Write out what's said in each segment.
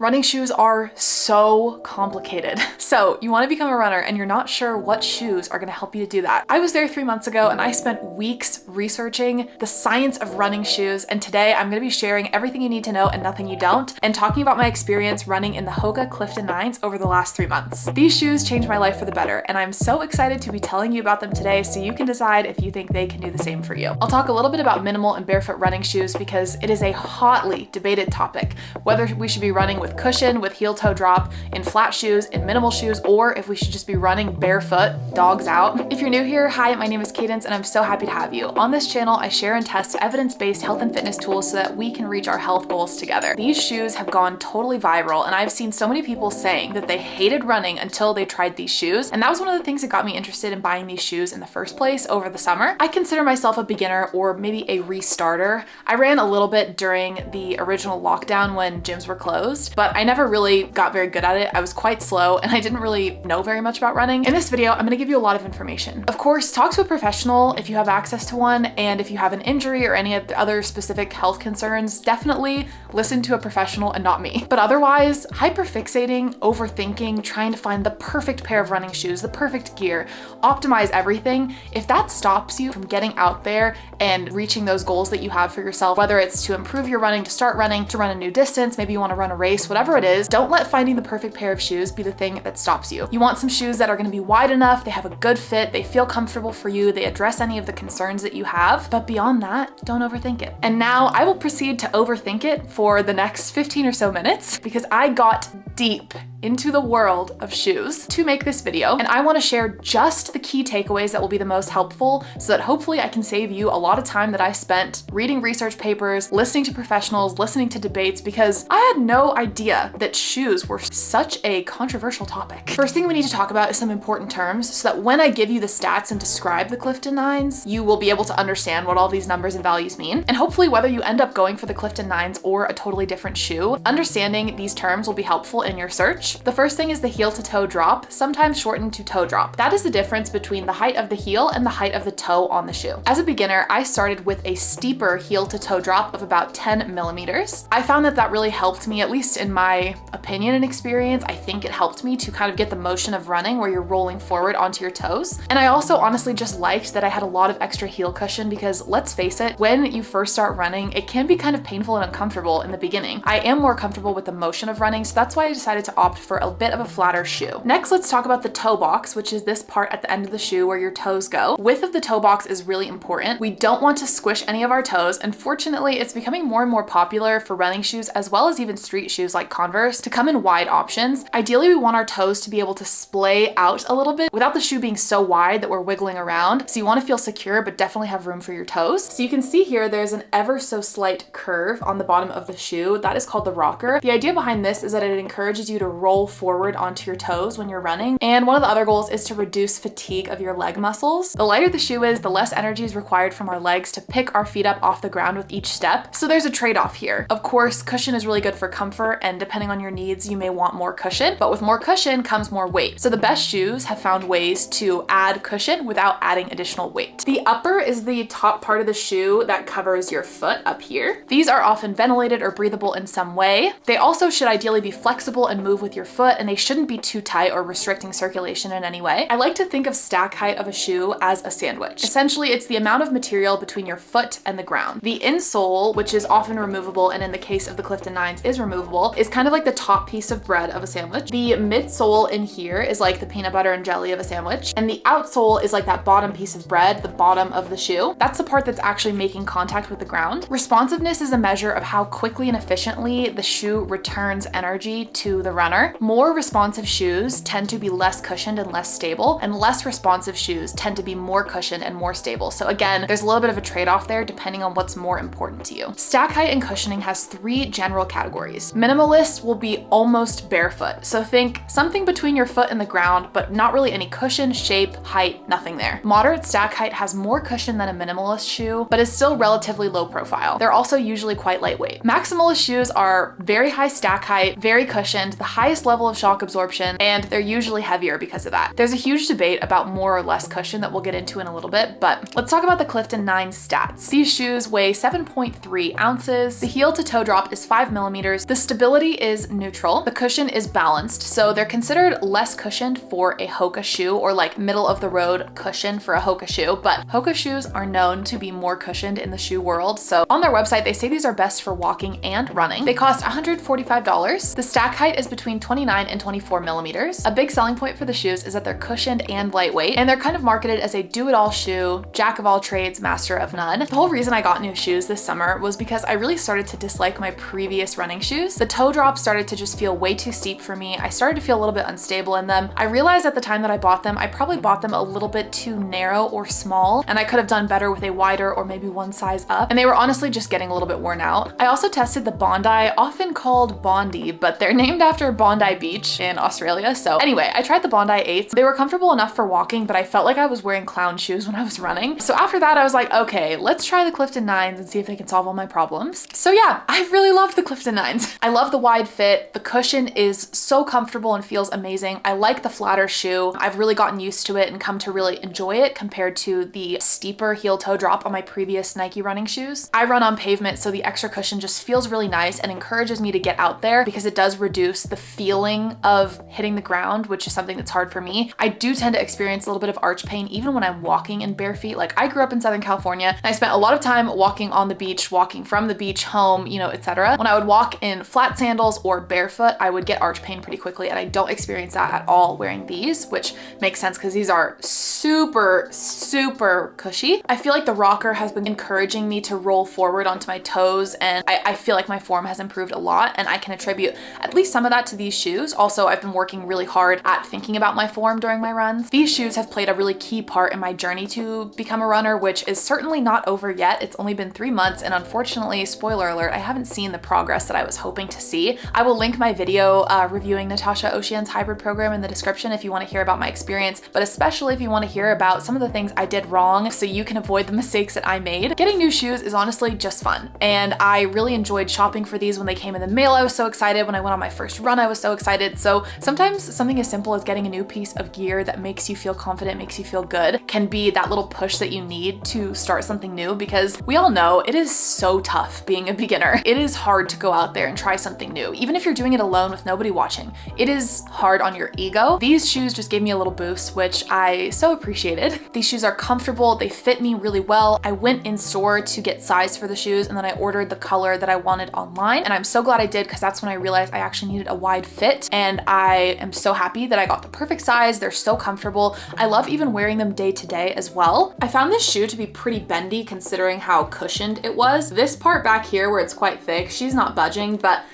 Running shoes are so complicated. So you want to become a runner and you're not sure what shoes are going to help you to do that. I was there 3 months ago and I spent weeks researching the science of running shoes. And today I'm going to be sharing everything you need to know and nothing you don't, and talking about my experience running in the Hoka Clifton 9s over the last 3 months. These shoes changed my life for the better, and I'm so excited to be telling you about them today so you can decide if you think they can do the same for you. I'll talk a little bit about minimal and barefoot running shoes because it is a hotly debated topic, whether we should be running with cushion, with heel-toe drop, in flat shoes, in minimal shoes, or if we should just be running barefoot, dogs out. If you're new here, hi, my name is Cadence and I'm so happy to have you. On this channel, I share and test evidence-based health and fitness tools so that we can reach our health goals together. These shoes have gone totally viral, and I've seen so many people saying that they hated running until they tried these shoes, and that was one of the things that got me interested in buying these shoes in the first place over the summer. I consider myself a beginner or maybe a restarter. I ran a little bit during the original lockdown when gyms were closed, but I never really got very good at it. I was quite slow and I didn't really know very much about running. In this video, I'm going to give you a lot of information. Of course, talk to a professional if you have access to one, and if you have an injury or any other specific health concerns, definitely listen to a professional and not me. But otherwise, hyperfixating, overthinking, trying to find the perfect pair of running shoes, the perfect gear, optimize everything, if that stops you from getting out there and reaching those goals that you have for yourself, whether it's to improve your running, to start running, to run a new distance, maybe you want to run a race, whatever it is, don't let finding the perfect pair of shoes be the thing that stops you. You want some shoes that are going to be wide enough, they have a good fit, they feel comfortable for you, they address any of the concerns that you have, but beyond that, don't overthink it. And now I will proceed to overthink it for the next 15 or so minutes because I got deep into the world of shoes to make this video, and I want to share just the key takeaways that will be the most helpful so that hopefully I can save you a lot of time that I spent reading research papers, listening to professionals, listening to debates, because I had no idea that shoes were such a controversial topic. First thing we need to talk about is some important terms so that when I give you the stats and describe the Clifton 9s, you will be able to understand what all these numbers and values mean. And hopefully whether you end up going for the Clifton 9s or a totally different shoe, understanding these terms will be helpful in your search. The first thing is the heel to toe drop, sometimes shortened to toe drop. That is the difference between the height of the heel and the height of the toe on the shoe. As a beginner, I started with a steeper heel to toe drop of about 10 millimeters. I found that really helped me, at least in my opinion and experience. I think it helped me to kind of get the motion of running where you're rolling forward onto your toes. And I also honestly just liked that I had a lot of extra heel cushion because let's face it, when you first start running, it can be kind of painful and uncomfortable in the beginning. I am more comfortable with the motion of running, so that's why I decided to opt for a bit of a flatter shoe. Next, let's talk about the toe box, which is this part at the end of the shoe where your toes go. Width of the toe box is really important. We don't want to squish any of our toes, and fortunately, it's becoming more and more popular for running shoes as well as even street shoes like Converse to come in wide options. Ideally, we want our toes to be able to splay out a little bit without the shoe being so wide that we're wiggling around. So you want to feel secure, but definitely have room for your toes. So you can see here, there's an ever so slight curve on the bottom of the shoe. That is called the rocker. The idea behind this is that it encourages you to roll forward onto your toes when you're running. And one of the other goals is to reduce fatigue of your leg muscles. The lighter the shoe is, the less energy is required from our legs to pick our feet up off the ground with each step. So there's a trade-off here. Of course, cushion is really good for comfort, and depending on your needs, you may want more cushion, but with more cushion comes more weight. So the best shoes have found ways to add cushion without adding additional weight. The upper is the top part of the shoe that covers your foot up here. These are often ventilated or breathable in some way. They also should ideally be flexible and move with your foot, and they shouldn't be too tight or restricting circulation in any way. I like to think of stack height of a shoe as a sandwich. Essentially, it's the amount of material between your foot and the ground. The insole, which is often removable, and in the case of the Clifton 9s is removable, is kind of like the top piece of bread of a sandwich. The midsole in here is like the peanut butter and jelly of a sandwich, and the outsole is like that bottom piece of bread, the bottom of the shoe. That's the part that's actually making contact with the ground. Responsiveness is a measure of how quickly and efficiently the shoe returns energy to the runner. More responsive shoes tend to be less cushioned and less stable, and less responsive shoes tend to be more cushioned and more stable. So again, there's a little bit of a trade-off there depending on what's more important to you. Stack height and cushioning has 3 general categories. Minimalist will be almost barefoot. So think something between your foot and the ground, but not really any cushion, shape, height, nothing there. Moderate stack height has more cushion than a minimalist shoe, but is still relatively low profile. They're also usually quite lightweight. Maximalist shoes are very high stack height, very cushioned. The highest highest level of shock absorption, and they're usually heavier because of that. There's a huge debate about more or less cushion that we'll get into in a little bit, but let's talk about the Clifton 9 stats. These shoes weigh 7.3 ounces. The heel to toe drop is 5 millimeters. The stability is neutral. The cushion is balanced, so they're considered less cushioned for a Hoka shoe, or like middle of the road cushion for a Hoka shoe, but Hoka shoes are known to be more cushioned in the shoe world. So on their website, they say these are best for walking and running. They cost $145. The stack height is between 29 and 24 millimeters. A big selling point for the shoes is that they're cushioned and lightweight, and they're kind of marketed as a do-it-all shoe, jack of all trades, master of none. The whole reason I got new shoes this summer was because I really started to dislike my previous running shoes. The toe drop started to just feel way too steep for me. I started to feel a little bit unstable in them. I realized at the time that I bought them, I probably bought them a little bit too narrow or small, and I could have done better with a wider or maybe one size up, and they were honestly just getting a little bit worn out. I also tested the Bondi, often called Bondi, but they're named after Bondi Beach in Australia. So anyway, I tried the Bondi 8s. They were comfortable enough for walking, but I felt like I was wearing clown shoes when I was running. So after that, I was like, okay, let's try the Clifton 9s and see if they can solve all my problems. So yeah, I really loved the Clifton 9s. I love the wide fit. The cushion is so comfortable and feels amazing. I like the flatter shoe. I've really gotten used to it and come to really enjoy it compared to the steeper heel toe drop on my previous Nike running shoes. I run on pavement, so the extra cushion just feels really nice and encourages me to get out there because it does reduce the feeling of hitting the ground, which is something that's hard for me. I do tend to experience a little bit of arch pain even when I'm walking in bare feet. Like, I grew up in Southern California and I spent a lot of time walking on the beach, walking from the beach home, you know, etc. When I would walk in flat sandals or barefoot, I would get arch pain pretty quickly, and I don't experience that at all wearing these, which makes sense because these are super, super cushy. I feel like the rocker has been encouraging me to roll forward onto my toes, and I feel like my form has improved a lot, and I can attribute at least some of that to these shoes. Also, I've been working really hard at thinking about my form during my runs. These shoes have played a really key part in my journey to become a runner, which is certainly not over yet. It's only been 3 months, and unfortunately, spoiler alert, I haven't seen the progress that I was hoping to see. I will link my video reviewing Natasha Ocean's hybrid program in the description if you want to hear about my experience, but especially if you want to hear about some of the things I did wrong so you can avoid the mistakes that I made. Getting new shoes is honestly just fun, and I really enjoyed shopping for these when they came in the mail. I was so excited. When I went on my first run, I was so excited. So sometimes something as simple as getting a new piece of gear that makes you feel confident, makes you feel good, can be that little push that you need to start something new, because we all know it is so tough being a beginner. It is hard to go out there and try something new. Even if you're doing it alone with nobody watching, it is hard on your ego. These shoes just gave me a little boost, which I so appreciated. These shoes are comfortable. They fit me really well. I went in store to get size for the shoes, and then I ordered the color that I wanted online, and I'm so glad I did, because that's when I realized I actually needed a wide fit, and I am so happy that I got the perfect size. They're so comfortable. I love even wearing them day to day as well. I found this shoe to be pretty bendy considering how cushioned it was. This part back here where it's quite thick, she's not budging, but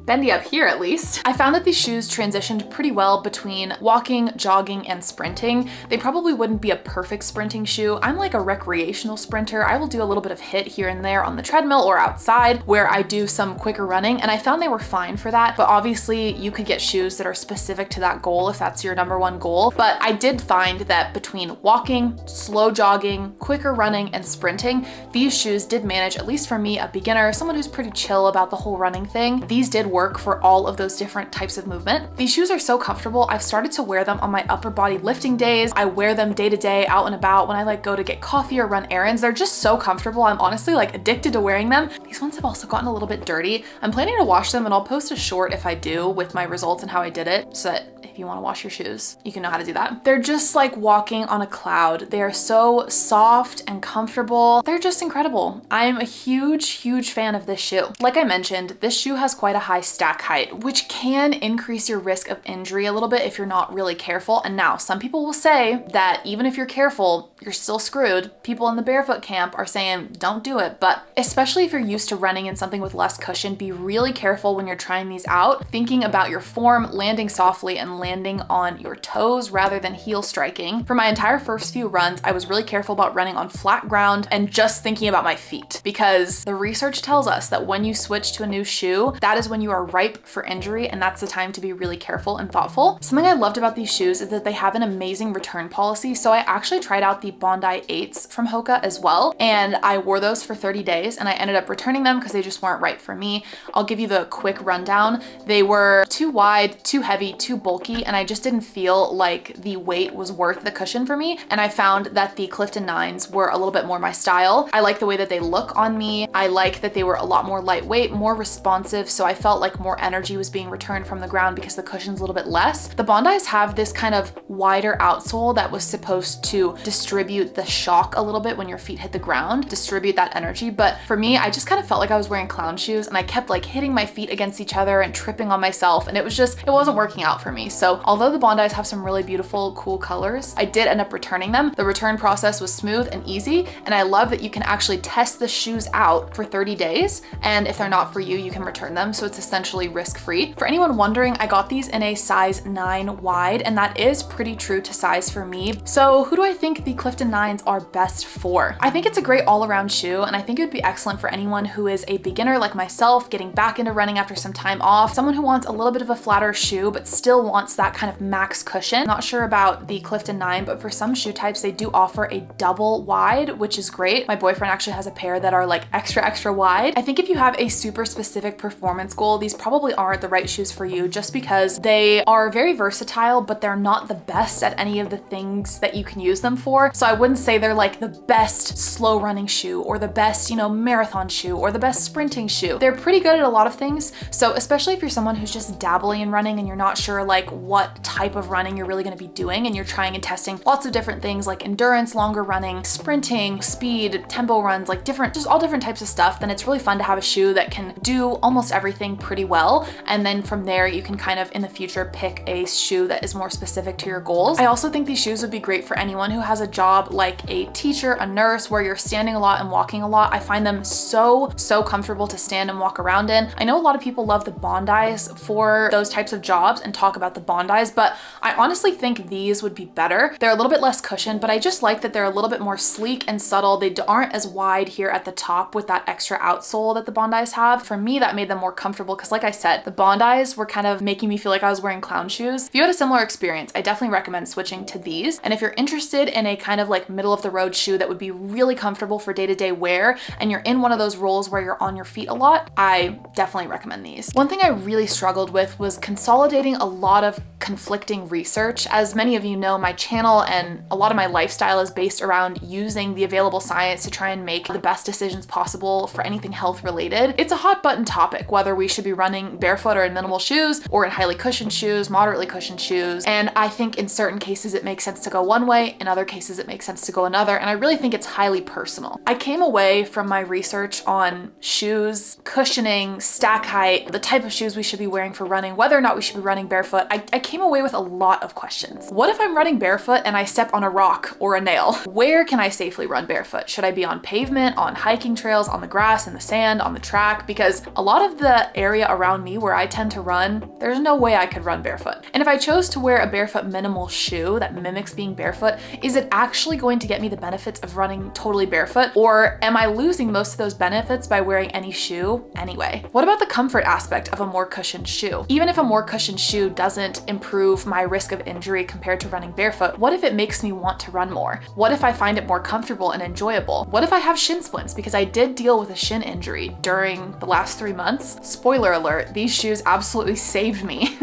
bendy up here at least. I found that these shoes transitioned pretty well between walking, jogging, and sprinting. They probably wouldn't be a perfect sprinting shoe. I'm like a recreational sprinter. I will do a little bit of hit here and there on the treadmill or outside where I do some quicker running, and I found they were fine for that. But obviously you could get shoes that are specific to that goal if that's your number one goal. But I did find that between walking, slow jogging, quicker running, and sprinting, these shoes did manage, at least for me, a beginner, someone who's pretty chill about the whole running thing. These did work for all of those different types of movement. These shoes are so comfortable. I've started to wear them on my upper body lifting days. I wear them day to day out and about when I like go to get coffee or run errands. They're just so comfortable. I'm honestly like addicted to wearing them. These ones have also gotten a little bit dirty. I'm planning to wash them, and I'll post a short if I do with my results and how I did it, so that if you want to wash your shoes, you can know how to do that. They're just like walking on a cloud. They are so soft and comfortable. They're just incredible. I'm a huge, huge fan of this shoe. Like I mentioned, this shoe has quite a high stack height, which can increase your risk of injury a little bit if you're not really careful. And now some people will say that even if you're careful, you're still screwed. People in the barefoot camp are saying don't do it, but especially if you're used to running in something with less cushion, be really careful when you're trying these out, thinking about your form, landing softly and landing on your toes rather than heel striking. For my entire first few runs, I was really careful about running on flat ground and just thinking about my feet, because the research tells us that when you switch to a new shoe, that is when you are ripe for injury, and that's the time to be really careful and thoughtful. Something I loved about these shoes is that they have an amazing return policy. So I actually tried out the Bondi 8s from Hoka as well, and I wore those for 30 days and I ended up returning them because they just weren't right for me. I'll give you the quick rundown. They were too wide, too heavy, too bulky, and I just didn't feel like the weight was worth the cushion for me. And I found that the Clifton 9s were a little bit more my style. I like the way that they look on me. I like that they were a lot more lightweight, more responsive, so I felt like more energy was being returned from the ground because the cushion's a little bit less. The Bondis have this kind of wider outsole that was supposed to distribute the shock a little bit when your feet hit the ground, distribute that energy. But for me, I just kind of felt like I was wearing clown shoes, and I kept like hitting my feet against each other and tripping on myself, and it wasn't working out for me. So although the Bondis have some really beautiful, cool colors, I did end up returning them. The return process was smooth and easy, and I love that you can actually test the shoes out for 30 days, and if they're not for you, you can return them. So it's essentially risk-free. For anyone wondering, I got these in a size 9 wide, and that is pretty true to size for me. So who do I think the Clifton 9s are best for? I think it's a great all-around shoe, and I think it would be excellent for anyone who is a beginner like myself, getting back into running after some time off, someone who wants a little bit of a flatter shoe but still wants that kind of max cushion. Not sure about the Clifton 9, but for some shoe types, they do offer a double wide, which is great. My boyfriend actually has a pair that are like extra wide. I think if you have a super specific performance goal, these probably aren't the right shoes for you, just because they are very versatile, but they're not the best at any of the things that you can use them for. So I wouldn't say they're like the best slow running shoe or the best, marathon shoe or the best sprinting shoe. They're pretty good at a lot of things. So especially if you're someone who's just dabbling in running and you're not sure like what type of running you're really going to be doing, and you're trying and testing lots of different things like endurance, longer running, sprinting, speed, tempo runs, like just all different types of stuff, then it's really fun to have a shoe that can do almost everything pretty well. And then from there, you can kind of in the future pick a shoe that is more specific to your goals. I also think these shoes would be great for anyone who has a job like a teacher, a nurse, where you're standing a lot and walking a lot. I find them so comfortable to stand and walk around in. I know a lot of people love the Bondis for those types of jobs and talk about the Bondis, but I honestly think these would be better. They're a little bit less cushioned, but I just like that they're a little bit more sleek and subtle. They aren't as wide here at the top with that extra outsole that the Bondis have. For me, that made them more comfortable because like I said, the Bondis were kind of making me feel like I was wearing clown shoes. If you had a similar experience, I definitely recommend switching to these. And if you're interested in a kind of like middle of the road shoe that would be really comfortable for day-to-day wear, and you're in one of those roles where you're on your feet a lot, I definitely recommend these. One thing I really struggled with was consolidating a lot of conflicting research. As many of you know, my channel and a lot of my lifestyle is based around using the available science to try and make the best decisions possible for anything health related. It's a hot button topic, whether we should be running barefoot or in minimal shoes or in highly cushioned shoes, moderately cushioned shoes. And I think in certain cases it makes sense to go one way, in other cases it makes sense to go another. And I really think it's highly personal. I came away from my research on shoes, cushioning, stack height, the type of shoes we should be wearing for running, whether or not we should be running barefoot. I came away with a lot of questions. What if I'm running barefoot and I step on a rock or a nail? Where can I safely run barefoot? Should I be on pavement, on hiking trails, on the grass, in the sand, on the track? Because a lot of the area around me where I tend to run, there's no way I could run barefoot. And if I chose to wear a barefoot minimal shoe that mimics being barefoot, is it actually going to get me the benefits of running totally barefoot? Or am I losing most of those benefits by wearing any shoe anyway? What about the comfort aspect of a more cushioned shoe? Even if a more cushioned shoe doesn't improve my risk of injury compared to running barefoot, what if it makes me want to run more? What if I find it more comfortable and enjoyable? What if I have shin splints? Because I did deal with a shin injury during the last 3 months. Spoiler alert, these shoes absolutely saved me.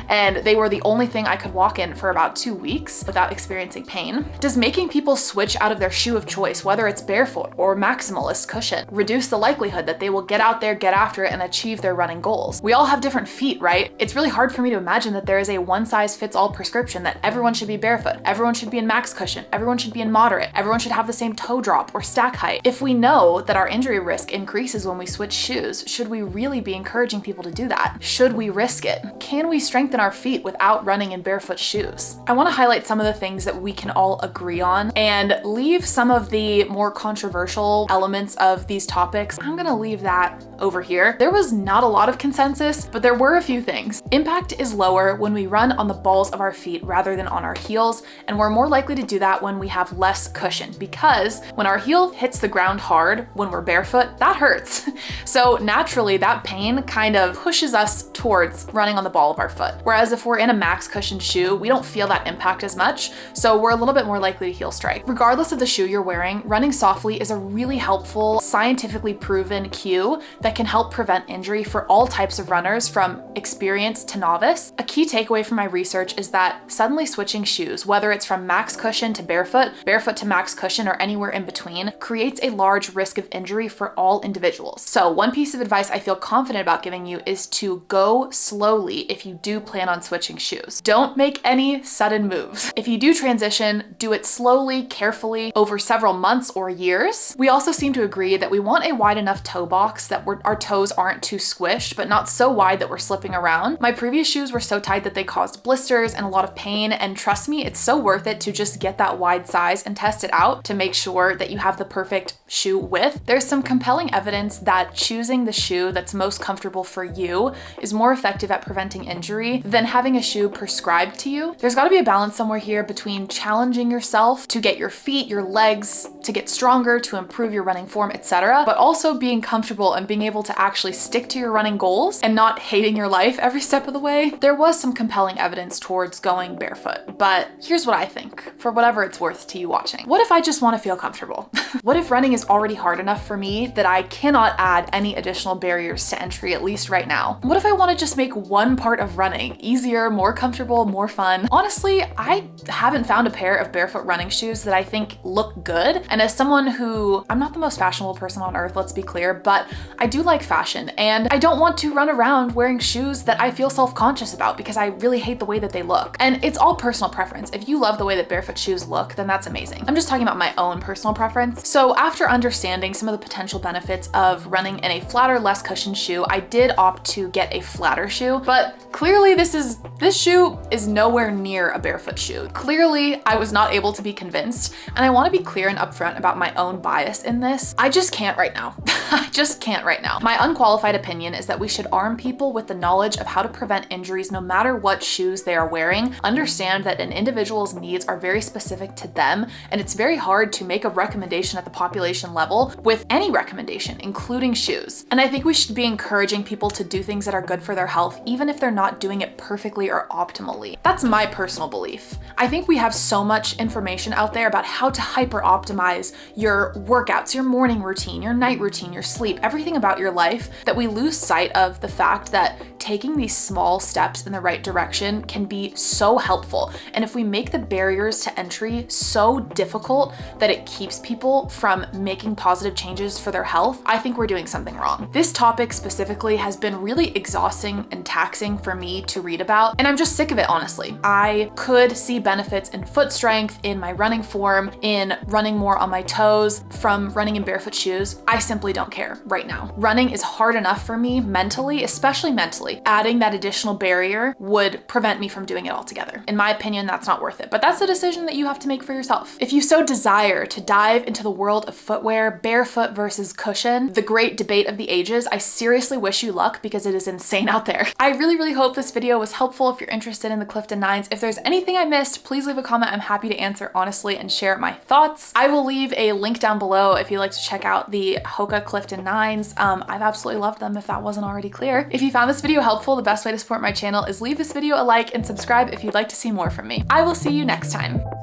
And they were the only thing I could walk in for about 2 weeks without experiencing pain. Does making people switch out of their shoe of choice, whether it's barefoot or Maximalist cushion, reduce the likelihood that they will get out there, get after it, and achieve their running goals? We all have different feet, right? It's really hard for me to imagine that there is a one-size-fits-all prescription that everyone should be barefoot, everyone should be in max cushion, everyone should be in moderate, everyone should have the same toe drop or stack height. If we know that our injury risk increases when we switch shoes, should we really be encouraging people to do that? Should we risk it? Can we strengthen our feet without running in barefoot shoes. I want to highlight some of the things that we can all agree on and leave some of the more controversial elements of these topics. I'm gonna leave that over here. There was not a lot of consensus, but there were a few things. Impact is lower when we run on the balls of our feet rather than on our heels, and we're more likely to do that when we have less cushion, because when our heel hits the ground hard when we're barefoot, that hurts. So naturally, that pain kind of pushes us towards running on the ball of our foot. Whereas if we're in a max cushioned shoe, we don't feel that impact as much, so we're a little bit more likely to heel strike. Regardless of the shoe you're wearing, running softly is a really helpful, scientifically proven cue that can help prevent injury for all types of runners from experienced to novice. A key takeaway from my research is that suddenly switching shoes, whether it's from max cushion to barefoot, barefoot to max cushion, or anywhere in between, creates a large risk of injury for all individuals. So one piece of advice I feel confident about giving you is to go slowly if you do plan on switching shoes. Don't make any sudden moves. If you do transition, do it slowly, carefully, over several months or years. We also seem to agree that we want a wide enough toe box that our toes aren't too squished, but not so wide that we're slipping around. My previous shoes were so tight that they caused blisters and a lot of pain, and trust me, it's so worth it to just get that wide size and test it out to make sure that you have the perfect shoe width. There's some compelling evidence that choosing the shoe that's most comfortable for you is more effective at preventing injury than having a shoe prescribed to you. There's got to be a balance somewhere here between challenging yourself to get your feet, your legs to get stronger, to improve your running form, etc., but also being comfortable and being able to actually stick to your running goals and not hating your life every step of the way. There was some compelling evidence towards going barefoot, but here's what I think, for whatever it's worth to you watching. What if I just want to feel comfortable? What if running is already hard enough for me that I cannot add any additional barriers to entry, at least right now? What if I want to just make one part of running easier, more comfortable, more fun? Honestly, I haven't found a pair of barefoot running shoes that I think look good. And as someone who, I'm not the most fashionable person on earth, let's be clear, but I do like fashion, and I don't want to run around wearing shoes that I feel self-conscious about because I really hate the way that they look. And it's all personal preference. If you love the way that barefoot shoes look, then that's amazing. I'm just talking about my own personal preference. So after understanding some of the potential benefits of running in a flatter, less cushioned shoe, I did opt to get a flatter shoe, but clearly this shoe is nowhere near a barefoot shoe. Clearly, I was not able to be convinced, and I want to be clear and upfront about my own bias in this. I just can't right now. I just can't right now. My unqualified opinion is that we should arm people with the knowledge of how to prevent injuries no matter what shoes they are wearing. Understand that an individual's needs are very specific to them, and it's very hard to make a recommendation at the population level with any recommendation, including shoes. And I think we should be encouraging people to do things that are good for their health, even if they're not doing it perfectly or optimally. That's my personal belief. I think we have so much information out there about how to hyper optimize your workouts, your morning routine, your night routine, your sleep, everything about your life, that we lose sight of the fact that taking these small steps in the right direction can be so helpful. And if we make the barriers to entry so difficult that it keeps people from making positive changes for their health, I think we're doing something wrong. This topic specifically has been really exhausting and taxing for me to read about, and I'm just sick of it, honestly. I could see benefits in foot strength, in my running form, in running more on my toes from running in barefoot shoes. I simply don't care right now. Running is hard enough for me mentally, especially mentally. Adding that additional barrier would prevent me from doing it altogether. In my opinion, that's not worth it, but that's a decision that you have to make for yourself. If you so desire to dive into the world of footwear, barefoot versus cushion, the great debate of the ages, I seriously wish you luck because it is insane out there. I really hope this video was helpful if you're interested in the Clifton 9s. If there's anything I missed, please leave a comment. I'm happy to answer honestly and share my thoughts. I will leave a link down below if you'd like to check out the Hoka Clifton 9s. I've absolutely loved them if that wasn't already clear. If you found this video helpful, the best way to support my channel is leave this video a like and subscribe if you'd like to see more from me. I will see you next time.